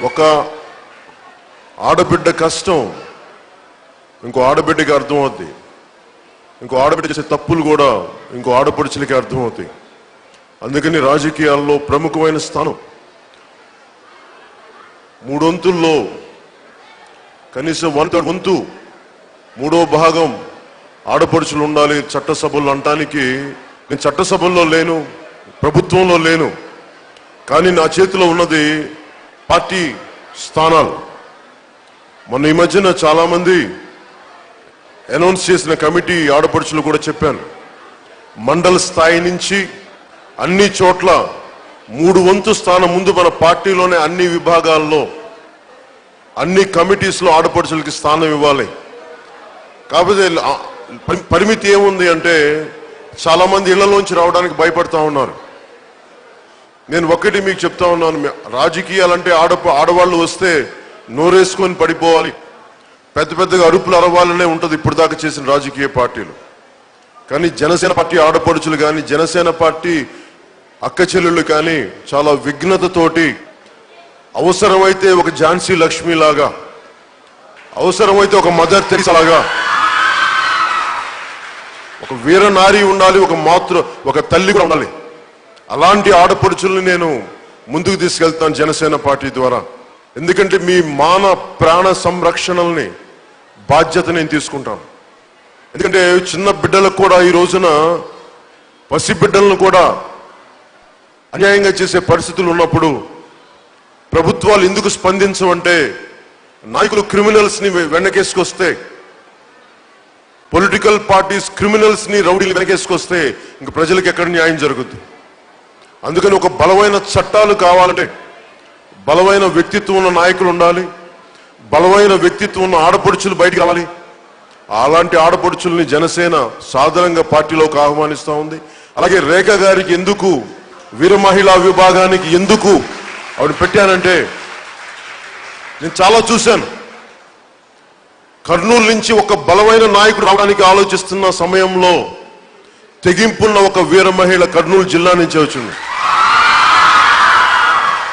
ఒక ఆడబిడ్డ కష్టం ఇంకో ఆడబిడ్డకి అర్థమవుద్ది, ఇంకో ఆడబిడ్డ చేసే తప్పులు కూడా ఇంకో ఆడపడుచులకి అర్థమవుతాయి. అందుకని రాజకీయాల్లో ప్రముఖమైన స్థానం మూడొంతుల్లో కనీసం వంతు మూడో భాగం ఆడపడుచులు ఉండాలి చట్టసభల్లో అంటానికి. నేను చట్టసభల్లో లేను, ప్రభుత్వంలో లేను, కానీ నా చేతిలో ఉన్నది పార్టీ స్థానాలు. మొన్న ఈ మధ్యన చాలా మంది అనౌన్స్ చేసిన కమిటీ ఆడపడుచులు కూడా చెప్పాను, మండల స్థాయి నుంచి అన్ని చోట్ల 3 వంతు స్థానం ముందు మన పార్టీలోనే అన్ని విభాగాల్లో అన్ని కమిటీస్లో ఆడపడుచులకి స్థానం ఇవ్వాలి. కాకపోతే పరిమితి ఏముంది అంటే చాలా మంది ఇళ్లలోంచి రావడానికి భయపడతా ఉన్నారు. నేను ఒక్కటి మీకు చెప్తా ఉన్నాను, రాజకీయాలంటే ఆడవాళ్ళు వస్తే నోరేసుకొని పడిపోవాలి, పెద్ద పెద్దగా అరుపులు అరవాలనే ఉంటుంది ఇప్పుడు దాకా చేసిన రాజకీయ పార్టీలు. కానీ జనసేన పార్టీ ఆడపడుచులు కానీ జనసేన పార్టీ అక్క చెల్లెళ్ళు కానీ చాలా విఘ్నతతోటి అవసరమైతే ఒక ఝాన్సీ లక్ష్మి లాగా, అవసరమైతే ఒక మదర్ తెరిసా లాగా ఒక వీర నారి ఉండాలి, ఒక తల్లి కూడా ఉండాలి. అలాంటి ఆడపడుచుల్ని నేను ముందుకు తీసుకెళ్తాను జనసేన పార్టీ ద్వారా. ఎందుకంటే మీ మాన ప్రాణ సంరక్షణల్ని బాధ్యత నేను తీసుకుంటాను. ఎందుకంటే చిన్న బిడ్డలకు కూడా ఈ రోజున పసిబిడ్డలను కూడా అన్యాయంగా చేసే పరిస్థితులు ఉన్నప్పుడు ప్రభుత్వాలు ఎందుకు స్పందించవంటే నాయకులు క్రిమినల్స్ ని వెనకేసుకొస్తే, పొలిటికల్ పార్టీస్ క్రిమినల్స్ ని రౌడీలు వెనకేసుకొస్తే ఇంక ప్రజలకు ఎక్కడ న్యాయం జరుగుద్ది. అందుకని ఒక బలమైన చట్టాలు కావాలంటే బలమైన వ్యక్తిత్వం ఉన్న నాయకులు ఉండాలి, బలమైన వ్యక్తిత్వం ఉన్న ఆడపడుచులు బయటికి రావాలి. అలాంటి ఆడపడుచుల్ని జనసేన సాధారణంగా పార్టీలోకి ఆహ్వానిస్తూ ఉంది. అలాగే రేఖ గారికి ఎందుకు వీర మహిళా విభాగానికి ఎందుకు ఆవిడ పెట్టానంటే నేను చాలా చూశాను. కర్నూలు నుంచి ఒక బలమైన నాయకుడు రావడానికి ఆలోచిస్తున్న సమయంలో తెగింపున్న ఒక వీర మహిళ కర్నూలు జిల్లా నుంచి వచ్చింది.